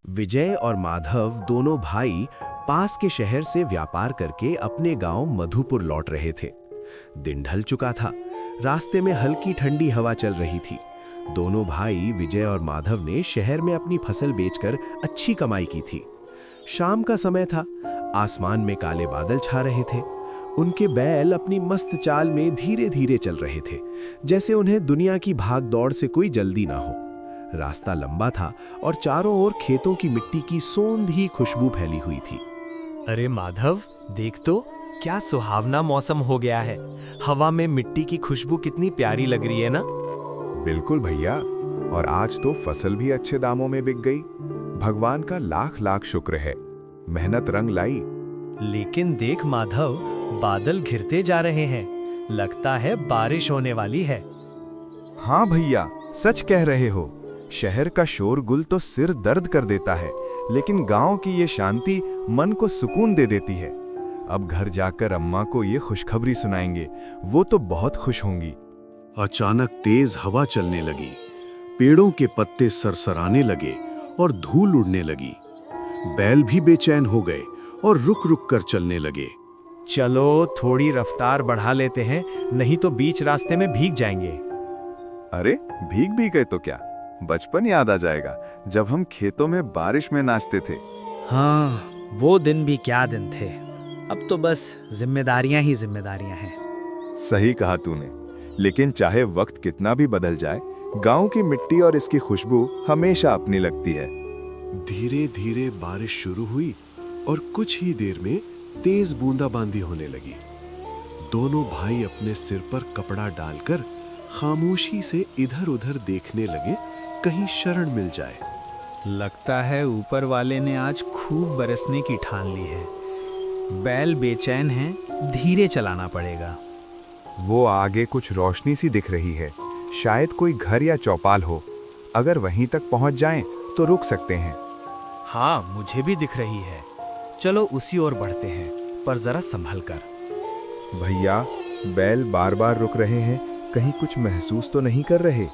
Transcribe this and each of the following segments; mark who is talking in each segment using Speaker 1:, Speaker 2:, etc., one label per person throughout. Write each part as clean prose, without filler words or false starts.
Speaker 1: विजय और माधव दोनों भाई पास के शहर से व्यापार करके अपने गांव मधुपुर लौट रहे थे। दिन ढल चुका था। रास्ते में हल्की ठंडी हवा चल रही थी। दोनों भाई विजय और माधव ने शहर में अपनी फसल बेचकर अच्छी कमाई की थी। शाम का समय था। आसमान में काले बादल छा रहे थे। उनके बैल अपनी मस्त चाल में धीरे धीरे चल रहे थे, जैसे उन्हें दुनिया की भाग दौड़ से कोई जल्दी ना हो। रास्ता लंबा था और चारों ओर खेतों की मिट्टी की सौंधी खुशबू फैली हुई थी।
Speaker 2: अरे माधव, देख तो क्या सुहावना मौसम हो गया है। हवा में मिट्टी की खुशबू कितनी प्यारी लग रही है ना।
Speaker 3: बिल्कुल भैया, और आज तो फसल भी अच्छे दामों में बिक गई। भगवान का लाख लाख शुक्र है, मेहनत रंग लाई।
Speaker 2: लेकिन देख माधव, बादल घिरते जा रहे हैं। लगता है बारिश होने वाली है।
Speaker 3: हाँ भैया, सच कह रहे हो। शहर का शोरगुल तो सिर दर्द कर देता है, लेकिन गांव की ये शांति मन को सुकून दे देती है। अब घर जाकर अम्मा को ये खुशखबरी सुनाएंगे, वो तो बहुत खुश होंगी।
Speaker 4: अचानक तेज हवा चलने लगी। पेड़ों के पत्ते सरसराने लगे और धूल उड़ने लगी। बैल भी बेचैन हो गए और रुक रुक कर चलने लगे।
Speaker 2: चलो थोड़ी रफ्तार बढ़ा लेते हैं, नहीं तो बीच रास्ते में भीग जाएंगे।
Speaker 3: अरे भीग भी गए तो क्या, बचपन याद आ जाएगा जब हम खेतों में बारिश में नाचते थे।
Speaker 5: हाँ, वो दिन भी क्या दिन थे। अब तो बस जिम्मेदारियां ही जिम्मेदारियां हैं।
Speaker 3: सही कहा तूने, लेकिन चाहे वक्त कितना भी बदल जाए, गांव की मिट्टी और इसकी खुशबू हमेशा अपनी लगती है।
Speaker 4: धीरे धीरे बारिश शुरू हुई और कुछ ही देर में तेज बूंदाबांदी होने लगी। दोनों भाई अपने सिर पर कपड़ा डालकर खामोशी से इधर उधर देखने लगे, कहीं शरण मिल जाए।
Speaker 5: लगता है ऊपर वाले ने आज खूब बरसने की ठान ली है। बैल बेचैन हैं, धीरे चलाना पड़ेगा।
Speaker 3: वो आगे कुछ रोशनी सी दिख रही है, शायद कोई घर या चौपाल हो। अगर वहीं तक पहुंच जाएं तो रुक सकते हैं।
Speaker 5: हाँ, मुझे भी दिख रही है। चलो उसी ओर बढ़ते हैं, पर जरा संभल कर।
Speaker 3: भैया, बैल बार बार रुक रहे हैं, कहीं कुछ महसूस तो नहीं कर रहे?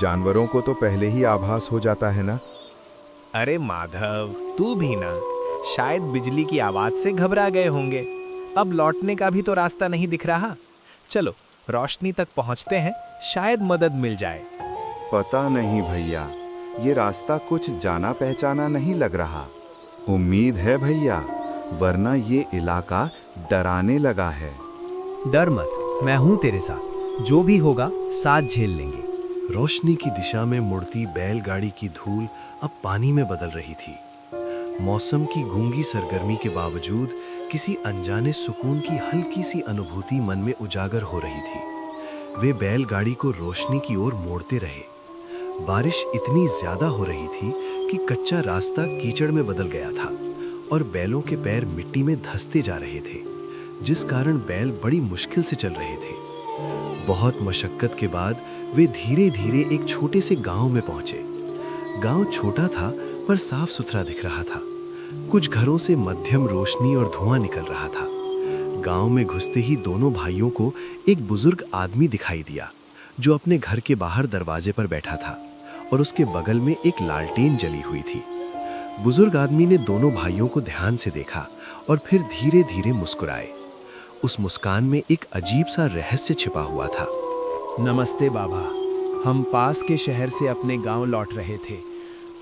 Speaker 3: जानवरों को तो पहले ही आभास हो जाता है ना।
Speaker 2: अरे माधव, तू भी ना, शायद बिजली की आवाज से घबरा गए होंगे। अब लौटने का भी तो रास्ता नहीं दिख रहा। चलो रोशनी तक पहुंचते हैं, शायद मदद मिल जाए।
Speaker 3: पता नहीं भैया, ये रास्ता कुछ जाना पहचाना नहीं लग रहा। उम्मीद है भैया, वरना ये इलाका डराने लगा है।
Speaker 5: डर मत, मैं हूं तेरे साथ। जो भी होगा साथ झेल लेंगे।
Speaker 4: रोशनी की दिशा में मुड़ती बैलगाड़ी की धूल अब पानी में बदल रही थी। मौसम की गूंगी सरगर्मी के बावजूद किसी अनजाने सुकून की हल्की सी अनुभूति मन में उजागर हो रही थी। वे बैलगाड़ी को रोशनी की ओर मोड़ते रहे। बारिश इतनी ज्यादा हो रही थी कि कच्चा रास्ता कीचड़ में बदल गया था और बैलों के पैर मिट्टी में धंसते जा रहे थे, जिस कारण बैल बड़ी मुश्किल से चल रहे थे। बहुत मशक्कत के बाद वे धीरे धीरे एक छोटे से गांव में पहुंचे। गांव छोटा था पर साफ सुथरा दिख रहा था। कुछ घरों से मध्यम रोशनी और धुआं निकल रहा था। गांव में घुसते ही दोनों भाइयों को एक बुजुर्ग आदमी दिखाई दिया, जो अपने घर के बाहर दरवाजे पर बैठा था और उसके बगल में एक लालटेन जली हुई थी। बुजुर्ग आदमी ने दोनों भाइयों को ध्यान से देखा और फिर धीरे धीरे मुस्कुराए। उस मुस्कान में एक अजीब सा रहस्य छिपा हुआ था।
Speaker 2: नमस्ते बाबा, हम पास के शहर से अपने गांव लौट रहे थे।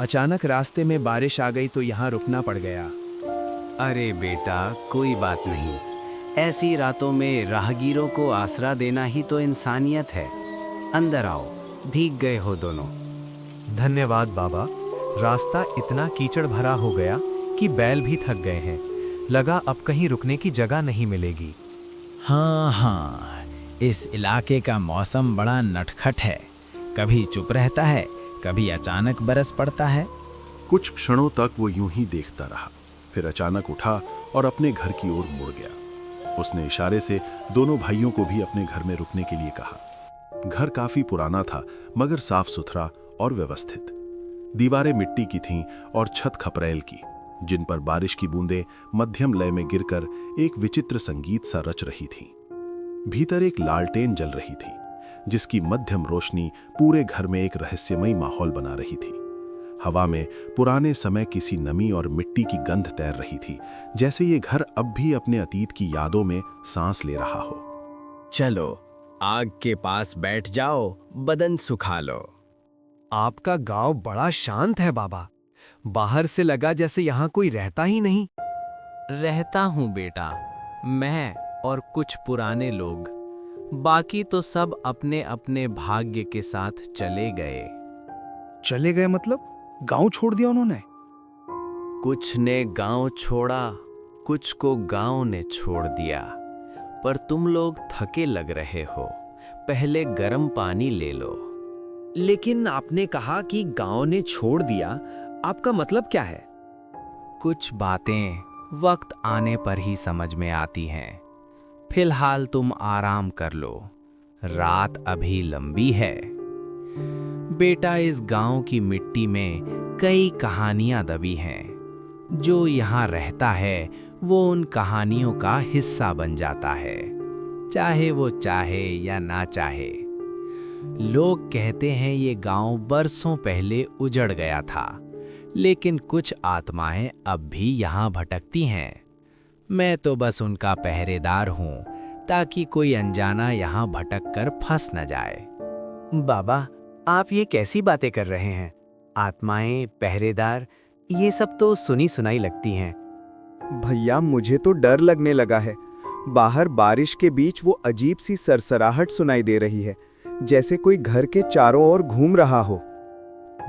Speaker 2: अचानक रास्ते में बारिश आ गई तो यहाँ रुकना पड़ गया।
Speaker 6: अरे बेटा, कोई बात नहीं। ऐसी रातों में राहगीरों को आसरा देना ही तो इंसानियत है। अंदर आओ, भीग गए हो दोनों।
Speaker 2: धन्यवाद बाबा। रास्ता इतना कीचड़ भरा हो गया कि बैल भी थक गए हैं। लगा अब कहीं रुकने की जगह नहीं मिलेगी।
Speaker 5: हाँ, इस इलाके का मौसम बड़ा नटखट है। कभी चुप रहता है, कभी अचानक बरस पड़ता है।
Speaker 4: कुछ क्षणों तक वो यूं ही देखता रहा, फिर अचानक उठा और अपने घर की ओर मुड़ गया। उसने इशारे से दोनों भाइयों को भी अपने घर में रुकने के लिए कहा। घर काफी पुराना था, मगर साफ सुथरा और व्यवस्थित। दीवारें मिट्टी की थीं और छत खपरेल की, जिन पर बारिश की बूंदें मध्यम लय में गिरकर एक विचित्र संगीत सा रच रही थीं। भीतर एक लालटेन जल रही थी, जिसकी मध्यम रोशनी पूरे घर में एक रहस्यमयी माहौल बना रही थी। हवा में पुराने समय किसी नमी और मिट्टी की गंध तैर रही थी, जैसे ये घर अब भी अपने अतीत की यादों में सांस ले रहा हो।
Speaker 5: चलो आग के पास बैठ जाओ, बदन सुखा लो।
Speaker 7: आपका गांव बड़ा शांत है बाबा। बाहर से लगा जैसे यहाँ कोई रहता ही नहीं।
Speaker 6: रहता हूँ बेटा, मैं और कुछ पुराने लोग। बाकी तो सब अपने अपने भाग्य के साथ चले गए।
Speaker 2: चले गए मतलब गांव छोड़ दिया उन्होंने?
Speaker 6: कुछ ने गांव छोड़ा, कुछ को गांव ने छोड़ दिया। पर तुम लोग थके लग रहे हो, पहले गर्म पानी ले लो।
Speaker 7: लेकिन आपने कहा कि गांव ने छोड़ दिया, आपका मतलब क्या है?
Speaker 6: कुछ बातें वक्त आने पर ही समझ में आती हैं। फिलहाल तुम आराम कर लो, रात अभी लंबी है। बेटा, इस गांव की मिट्टी में कई कहानियां दबी हैं। जो यहाँ रहता है वो उन कहानियों का हिस्सा बन जाता है, चाहे वो चाहे या ना चाहे। लोग कहते हैं ये गांव बरसों पहले उजड़ गया था, लेकिन कुछ आत्माएं अब भी यहाँ भटकती हैं। मैं तो बस उनका पहरेदार हूँ, ताकि कोई अनजाना यहाँ भटक कर फंस न जाए।
Speaker 2: बाबा, आप ये कैसी बातें कर रहे हैं? आत्माएं, पहरेदार, ये सब तो सुनी सुनाई लगती हैं।
Speaker 3: भैया, मुझे तो डर लगने लगा है। बाहर बारिश के बीच वो अजीब सी सरसराहट सुनाई दे रही है, जैसे कोई घर के चारों ओर घूम रहा हो।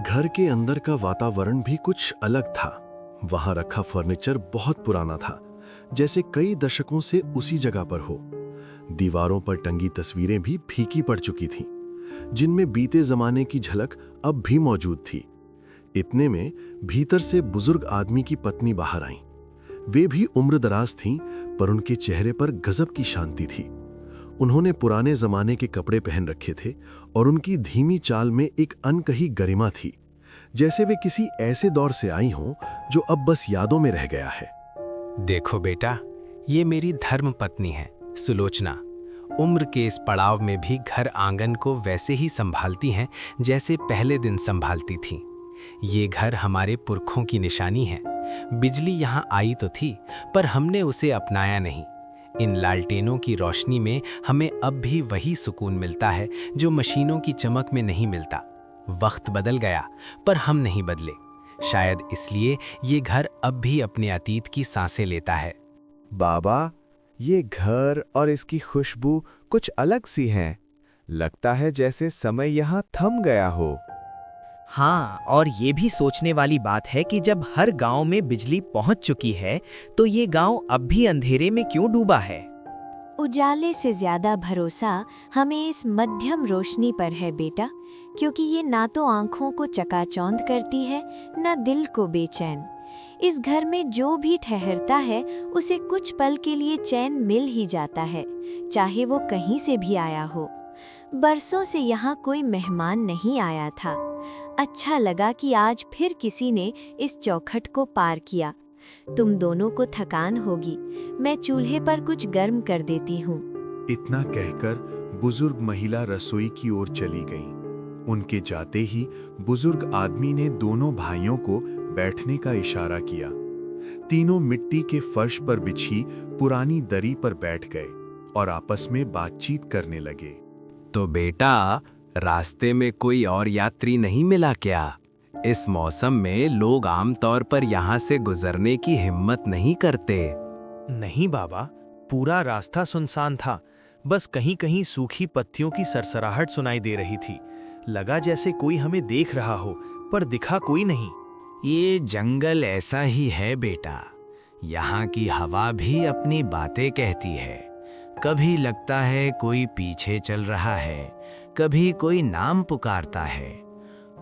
Speaker 4: घर के अंदर का वातावरण भी कुछ अलग था। वहां रखा फर्नीचर बहुत पुराना था, जैसे कई दशकों से उसी जगह पर हो। दीवारों पर टंगी तस्वीरें भी फीकी पड़ चुकी थीं, जिनमें बीते जमाने की झलक अब भी मौजूद थी। इतने में भीतर से बुजुर्ग आदमी की पत्नी बाहर आईं। वे भी उम्रदराज थीं, पर उनके चेहरे पर गजब की शांति थी। उन्होंने पुराने जमाने के कपड़े पहन रखे थे और उनकी धीमी चाल में एक अनकही गरिमा थी, जैसे वे किसी ऐसे दौर से आई हों जो अब बस यादों में रह गया है।
Speaker 2: देखो बेटा, ये मेरी धर्म पत्नी है, सुलोचना। उम्र के इस पड़ाव में भी घर आंगन को वैसे ही संभालती हैं जैसे पहले दिन संभालती थीं। ये घर हमारे पुरखों की निशानी है। बिजली यहाँ आई तो थी, पर हमने उसे अपनाया नहीं। इन लालटेनों की रोशनी में हमें अब भी वही सुकून मिलता है जो मशीनों की चमक में नहीं मिलता। वक्त बदल गया, पर हम नहीं बदले। शायद इसलिए ये घर अब भी अपने अतीत की सांसें लेता है।
Speaker 3: बाबा, ये घर और इसकी खुशबू कुछ अलग सी है। लगता है जैसे समय यहाँ थम गया हो।
Speaker 8: हाँ, और ये भी सोचने वाली बात है कि जब हर गांव में बिजली पहुंच चुकी है, तो ये गांव अब भी अंधेरे में क्यों डूबा है?
Speaker 9: उजाले से ज्यादा भरोसा हमें इस मध्यम रोशनी पर है बेटा, क्योंकि ये ना तो आंखों को चकाचौंध करती है, ना दिल को बेचैन। इस घर में जो भी ठहरता है उसे कुछ पल के लिए चैन मिल ही जाता है, चाहे वो कहीं से भी आया हो। बरसों से यहाँ कोई मेहमान नहीं आया था। अच्छा लगा कि आज फिर किसी ने इस चौखट को पार किया। तुम दोनों को थकान होगी, मैं चूल्हे पर कुछ गर्म कर देती हूँ।
Speaker 4: इतना कहकर बुजुर्ग महिला रसोई की ओर चली गई। उनके जाते ही बुजुर्ग आदमी ने दोनों भाइयों को बैठने का इशारा किया। तीनों मिट्टी के फर्श पर बिछी पुरानी दरी पर बैठ गए और आपस में बातचीत करने लगे।
Speaker 6: तो बेटा, रास्ते में कोई और यात्री नहीं मिला क्या? इस मौसम में लोग आमतौर पर यहाँ से गुजरने की हिम्मत नहीं करते।
Speaker 7: नहीं बाबा, पूरा रास्ता सुनसान था। बस कहीं कहीं सूखी पत्तियों की सरसराहट सुनाई दे रही थी। लगा जैसे कोई हमें देख रहा हो, पर दिखा कोई नहीं।
Speaker 6: ये जंगल ऐसा ही है बेटा। यहाँ की हवा भी अपनी बातें कहती है। कभी लगता है कोई पीछे चल रहा है, कभी कोई नाम पुकारता है।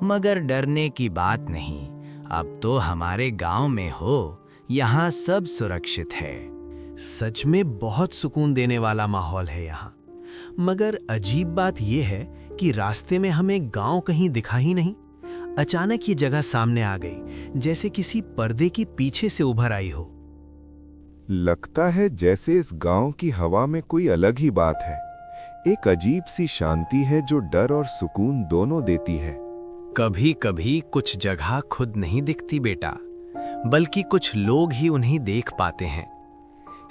Speaker 6: मगर डरने की बात नहीं, अब तो हमारे गांव में हो, यहाँ सब सुरक्षित है।
Speaker 7: सच में बहुत सुकून देने वाला माहौल है यहाँ। मगर अजीब बात यह है कि रास्ते में हमें गांव कहीं दिखा ही नहीं। अचानक ये जगह सामने आ गई, जैसे किसी पर्दे के पीछे से उभर आई हो।
Speaker 3: लगता है जैसे इस गांव की हवा में कोई अलग ही बात है। एक अजीब सी शांति है जो डर और सुकून दोनों देती है।
Speaker 7: कभी कभी कुछ जगह खुद नहीं दिखती बेटा, बल्कि कुछ लोग ही उन्हें देख पाते हैं।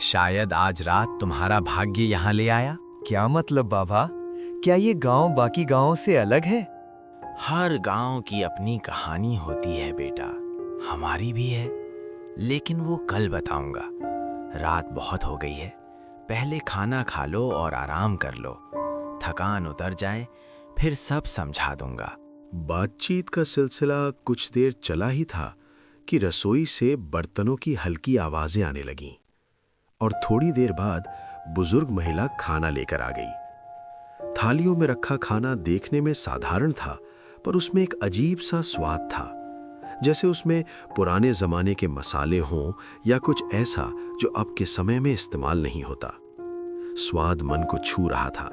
Speaker 7: शायद आज रात तुम्हारा भाग्य यहाँ ले आया।
Speaker 3: क्या मतलब बाबा? क्या ये गांव बाकी गांवों से अलग है?
Speaker 6: हर गांव की अपनी कहानी होती है बेटा, हमारी भी है, लेकिन वो कल बताऊंगा। रात बहुत हो गई है, पहले खाना खा लो और आराम कर लो। थकान उतर जाए फिर सब समझा दूंगा।
Speaker 1: बातचीत का सिलसिला कुछ देर चला ही था कि रसोई से बर्तनों की हल्की आवाजें आने लगीं और थोड़ी देर बाद बुजुर्ग महिला खाना लेकर आ गई। थालियों में रखा खाना देखने में साधारण था, पर उसमें एक अजीब सा स्वाद था, जैसे उसमें पुराने जमाने के मसाले हों या कुछ ऐसा जो अब के समय में इस्तेमाल नहीं होता। स्वाद मन को छू रहा था,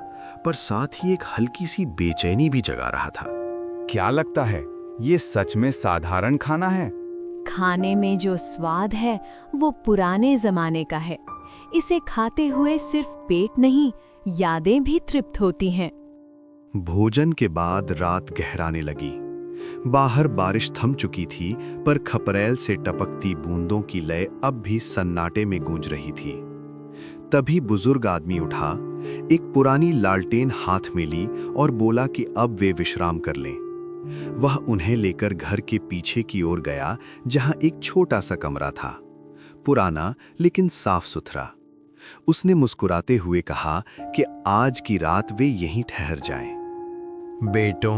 Speaker 1: पर साथ ही एक हल्की सी बेचैनी भी जगा रहा था।
Speaker 3: क्या लगता है ये सच में साधारण खाना है?
Speaker 9: खाने में जो स्वाद है वो पुराने जमाने का है। इसे खाते हुए सिर्फ पेट नहीं, यादें भी तृप्त होती हैं।
Speaker 4: भोजन के बाद रात गहराने लगी। बाहर बारिश थम चुकी थी, पर खपरेल से टपकती बूंदों की लय अब भी सन्नाटे में गूंज रही थी। तभी बुजुर्ग आदमी उठा, एक पुरानी लालटेन हाथ में ली और बोला कि अब वे विश्राम कर लें। वह उन्हें लेकर घर के पीछे की ओर गया, जहां एक छोटा सा कमरा था, पुराना लेकिन साफ सुथरा। उसने मुस्कुराते हुए कहा कि आज की रात वे यहीं ठहर जाएं।
Speaker 7: बेटों,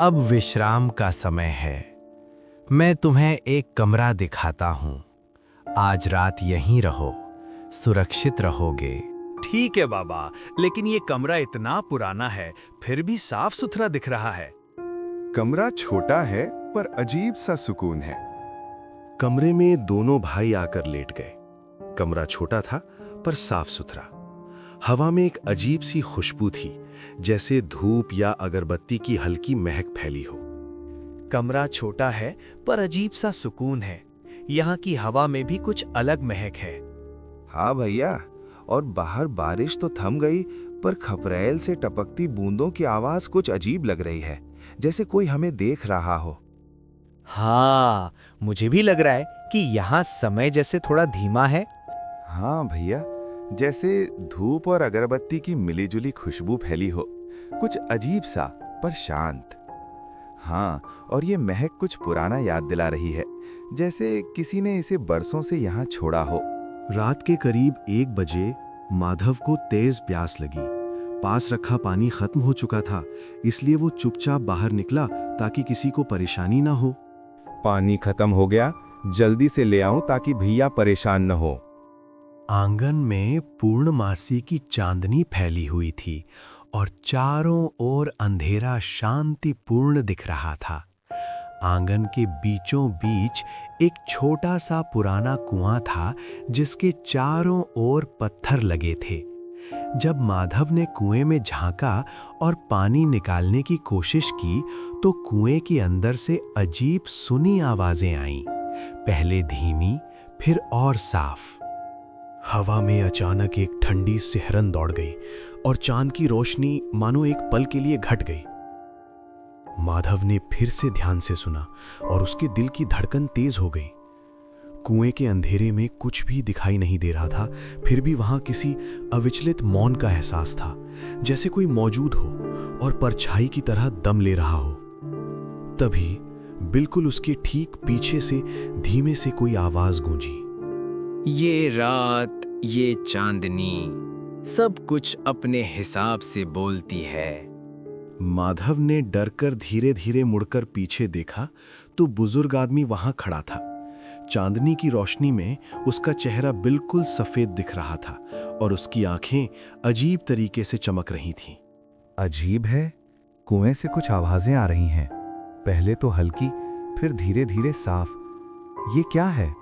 Speaker 7: अब विश्राम का समय है। मैं तुम्हें एक कमरा दिखाता हूँ। आज रात यहीं रहो, सुरक्षित रहोगे।
Speaker 2: ठीक है बाबा, लेकिन ये कमरा इतना पुराना है, फिर भी साफ सुथरा दिख रहा है।
Speaker 3: कमरा छोटा है पर अजीब सा सुकून है।
Speaker 1: कमरे में दोनों भाई आकर लेट गए। कमरा छोटा था पर साफ सुथरा। हवा में एक अजीब सी खुशबू थी, जैसे धूप या अगरबत्ती की हल्की महक फैली हो।
Speaker 7: कमरा छोटा है पर अजीब सा सुकून है। यहाँ की हवा में भी कुछ अलग महक है।
Speaker 3: हाँ भैया, और बाहर बारिश तो थम गई, पर खपरेल से टपकती बूंदों की आवाज कुछ अजीब लग रही है, जैसे कोई हमें देख रहा हो।
Speaker 8: हाँ, मुझे भी लग रहा है कि यहाँ समय जैसे थोड़ा धीमा है।
Speaker 3: हाँ भैया, जैसे धूप और अगरबत्ती की मिलीजुली खुशबू फैली हो, कुछ अजीब सा पर शांत। हाँ, और ये महक कुछ पुराना याद दिला रही है, जैसे किसी ने इसे बरसों से यहाँ छोड़ा हो।
Speaker 1: रात के करीब 1 बजे माधव को तेज प्यास लगी। पास रखा पानी खत्म हो चुका था, इसलिए वो चुपचाप बाहर निकला ताकि किसी को परेशानी ना हो।
Speaker 3: पानी खत्म हो गया, जल्दी से ले आऊं ताकि भैया परेशान न हो।
Speaker 4: आंगन में पूर्णमासी की चांदनी फैली हुई थी और चारों ओर अंधेरा शांतिपूर्ण दिख रहा था। आंगन के बीचों बीच एक छोटा सा पुराना कुआं था, जिसके चारों ओर पत्थर लगे थे। जब माधव ने कुएं में झांका और पानी निकालने की कोशिश की, तो कुएं के अंदर से अजीब सुनी आवाजें आईं, पहले धीमी फिर और साफ। हवा में अचानक एक ठंडी सिहरन दौड़ गई और चांद की रोशनी मानो एक पल के लिए घट गई। माधव ने फिर से ध्यान से सुना और उसके दिल की धड़कन तेज हो गई। कुएं के अंधेरे में कुछ भी दिखाई नहीं दे रहा था, फिर भी वहां किसी अविचलित मौन का एहसास था, जैसे कोई मौजूद हो और परछाई की तरह दम ले रहा हो। तभी बिल्कुल उसके ठीक पीछे से धीमे से कोई आवाज गूंजी।
Speaker 6: ये रात, ये चांदनी, सब कुछ अपने हिसाब से बोलती है।
Speaker 1: माधव ने डरकर धीरे धीरे मुड़कर पीछे देखा तो बुजुर्ग आदमी वहां खड़ा था। चांदनी की रोशनी में उसका चेहरा बिल्कुल सफेद दिख रहा था और उसकी आंखें अजीब तरीके से चमक रही थीं।
Speaker 3: अजीब है, कुएं से कुछ आवाजें आ रही हैं, पहले तो हल्की, फिर धीरे धीरे साफ। ये क्या है?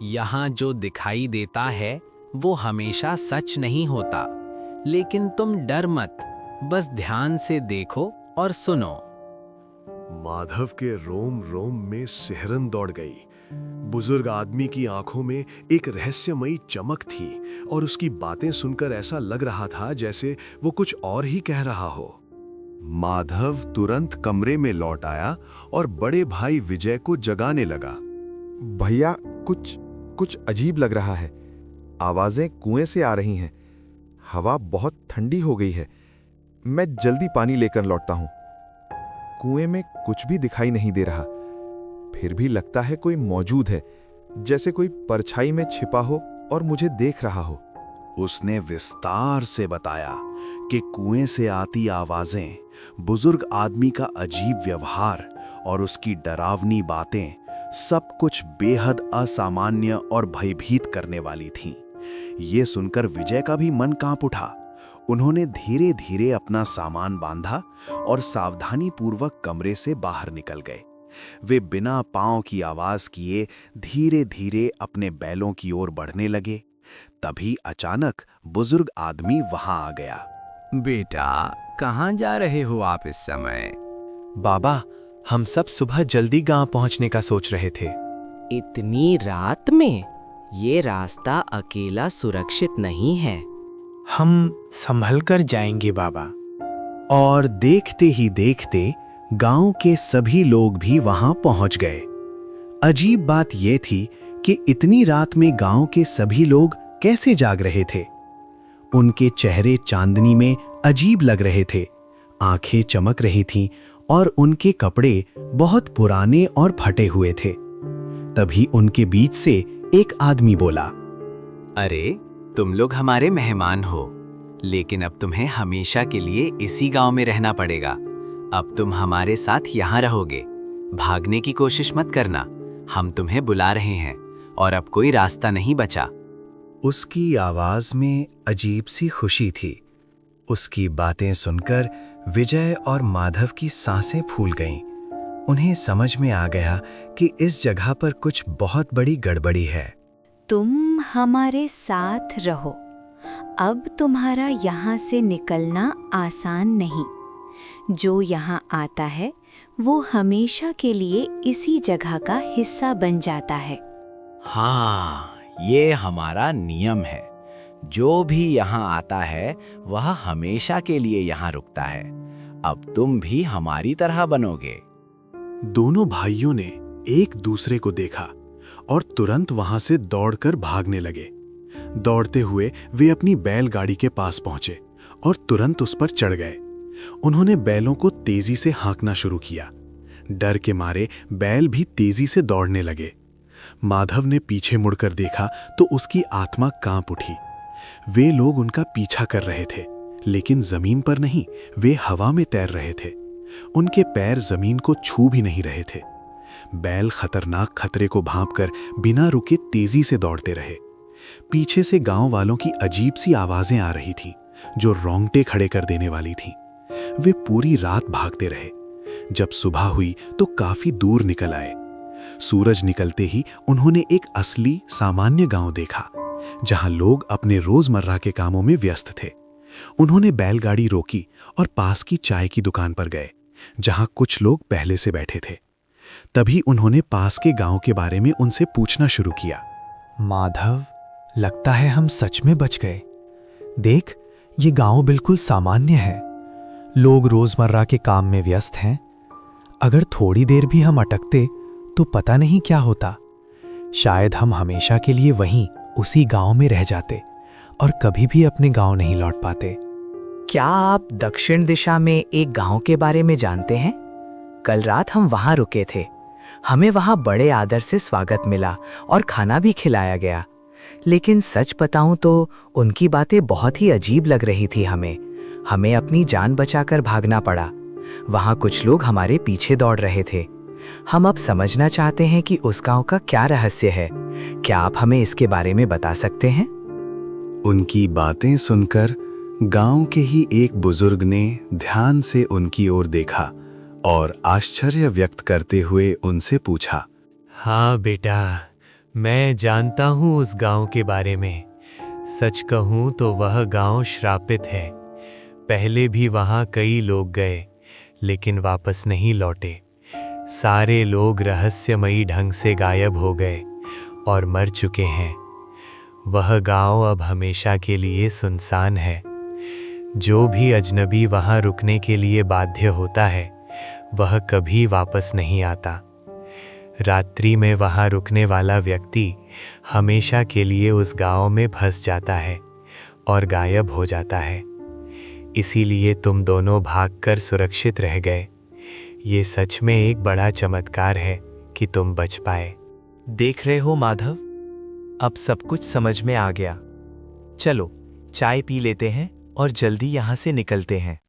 Speaker 6: यहाँ जो दिखाई देता है वो हमेशा सच नहीं होता, लेकिन तुम डर मत, बस ध्यान से देखो और सुनो।
Speaker 4: माधव के रोम रोम में सिहरन दौड़ गई। बुजुर्ग आदमी की आंखों में एक रहस्यमयी चमक थी और उसकी बातें सुनकर ऐसा लग रहा था जैसे वो कुछ और ही कह रहा हो। माधव तुरंत कमरे में लौट आया और बड़े भाई विजय को जगाने लगा।
Speaker 3: भैया, कुछ अजीब लग रहा है। आवाजें कुएं से आ रही हैं। हवा बहुत ठंडी हो गई है। मैं जल्दी पानी लेकर लौटता हूं। कुएं में कुछ भी दिखाई नहीं दे रहा। फिर भी लगता है कोई मौजूद है, जैसे कोई परछाई में छिपा हो और मुझे देख रहा हो।
Speaker 4: उसने विस्तार से बताया कि कुएं से आती आवाजें, बुजुर्ग आदमी का अजीब व्यवहार और उसकी डरावनी बातें सब कुछ बेहद असामान्य और भयभीत करने वाली थीं। ये सुनकर विजय का भी मन कांप उठा। उन्होंने धीरे धीरे अपना सामान बांधा और सावधानीपूर्वक कमरे से बाहर निकल गए। वे बिना पांव की आवाज किए धीरे धीरे अपने बैलों की ओर बढ़ने लगे। तभी अचानक बुजुर्ग आदमी वहां आ गया।
Speaker 6: बेटा, कहाँ जा रहे हो आप इस समय?
Speaker 7: बाबा, हम सब सुबह जल्दी गांव पहुंचने का सोच रहे थे।
Speaker 8: इतनी रात में? ये रास्ता अकेला सुरक्षित नहीं है।
Speaker 7: हम संभल कर जाएंगे बाबा।
Speaker 1: और देखते ही देखते गांव के सभी लोग भी वहां पहुंच गए। अजीब बात यह थी कि इतनी रात में गांव के सभी लोग कैसे जाग रहे थे। उनके चेहरे चांदनी में अजीब लग रहे थे, आंखें चमक रही थीं और उनके कपड़े बहुत पुराने और फटे हुए थे। तभी उनके बीच से एक आदमी बोला,
Speaker 6: अरे, तुम लोग हमारे मेहमान हो, लेकिन अब तुम्हें हमेशा के लिए इसी गांव में रहना पड़ेगा। अब तुम हमारे साथ यहाँ रहोगे। भागने की कोशिश मत करना, हम तुम्हें बुला रहे हैं और अब कोई रास्ता नहीं बचा।
Speaker 1: उसकी आवाज में अजीब सी खुशी थी। उसकी बातें सुनकर विजय और माधव की सांसें फूल गईं। उन्हें समझ में आ गया कि इस जगह पर कुछ बहुत बड़ी गड़बड़ी है।
Speaker 9: तुम हमारे साथ रहो। अब तुम्हारा यहाँ से निकलना आसान नहीं। जो यहाँ आता है वो हमेशा के लिए इसी जगह का हिस्सा बन जाता है।
Speaker 5: हाँ, ये हमारा नियम है। जो भी यहाँ आता है वह हमेशा के लिए यहाँ रुकता है। अब तुम भी हमारी तरह बनोगे।
Speaker 4: दोनों भाइयों ने एक दूसरे को देखा और तुरंत वहां से दौड़कर भागने लगे। दौड़ते हुए वे अपनी बैलगाड़ी के पास पहुंचे और तुरंत उस पर चढ़ गए। उन्होंने बैलों को तेजी से हाँकना शुरू किया। डर के मारे बैल भी तेजी से दौड़ने लगे। माधव ने पीछे मुड़कर देखा तो उसकी आत्मा कांप उठी। वे लोग उनका पीछा कर रहे थे, लेकिन जमीन पर नहीं, वे हवा में तैर रहे थे। उनके पैर जमीन को छू भी नहीं रहे थे। बैल खतरनाक खतरे को भांपकर बिना रुके तेजी से दौड़ते रहे। पीछे से गांव वालों की अजीब सी आवाजें आ रही थीं, जो रोंगटे खड़े कर देने वाली थीं। वे पूरी रात भागते रहे। जब सुबह हुई तो काफी दूर निकल आए। सूरज निकलते ही उन्होंने एक असली सामान्य गांव देखा, जहां लोग अपने रोजमर्रा के कामों में व्यस्त थे। उन्होंने बैलगाड़ी रोकी और पास की चाय की दुकान पर गए, जहां कुछ लोग पहले से बैठे थे। तभी उन्होंने पास के गांव के बारे में उनसे पूछना शुरू किया।
Speaker 7: माधव, लगता है हम सच में बच गए। देख, ये गांव बिल्कुल सामान्य है। लोग रोजमर्रा के काम में व्यस्त हैं। अगर थोड़ी देर भी हम अटकते तो पता नहीं क्या होता। शायद हम हमेशा के लिए वहीं उसी गांव में रह जाते और कभी भी अपने गांव नहीं लौट पाते।
Speaker 8: क्या आप दक्षिण दिशा में एक गांव के बारे में जानते हैं? कल रात हम वहां रुके थे। हमें वहां बड़े आदर से स्वागत मिला और खाना भी खिलाया गया। लेकिन सच बताऊं तो उनकी बातें बहुत ही अजीब लग रही थी। हमें अपनी जान बचाकर भागना पड़ा। वहां कुछ लोग हमारे पीछे दौड़ रहे थे। हम अब समझना चाहते हैं कि उस गांव का क्या रहस्य है। क्या आप हमें इसके बारे में बता सकते हैं?
Speaker 4: उनकी बातें सुनकर गांव के ही एक बुजुर्ग ने ध्यान से उनकी ओर देखा और आश्चर्य व्यक्त करते हुए उनसे पूछा।
Speaker 10: हाँ बेटा, मैं जानता हूँ उस गांव के बारे में। सच कहूँ तो वह गांव श्रापित है। पहले भी वहाँ कई लोग गए, लेकिन वापस नहीं लौटे। सारे लोग रहस्यमयी ढंग से गायब हो गए और मर चुके हैं। वह गांव अब हमेशा के लिए सुनसान है। जो भी अजनबी वहां रुकने के लिए बाध्य होता है वह कभी वापस नहीं आता। रात्रि में वहां रुकने वाला व्यक्ति हमेशा के लिए उस गांव में फंस जाता है और गायब हो जाता है। इसीलिए तुम दोनों भागकर सुरक्षित रह गए। ये सच में एक बड़ा चमत्कार है कि तुम बच पाए।
Speaker 2: देख रहे हो माधव, अब सब कुछ समझ में आ गया। चलो चाय पी लेते हैं और जल्दी यहाँ से निकलते हैं।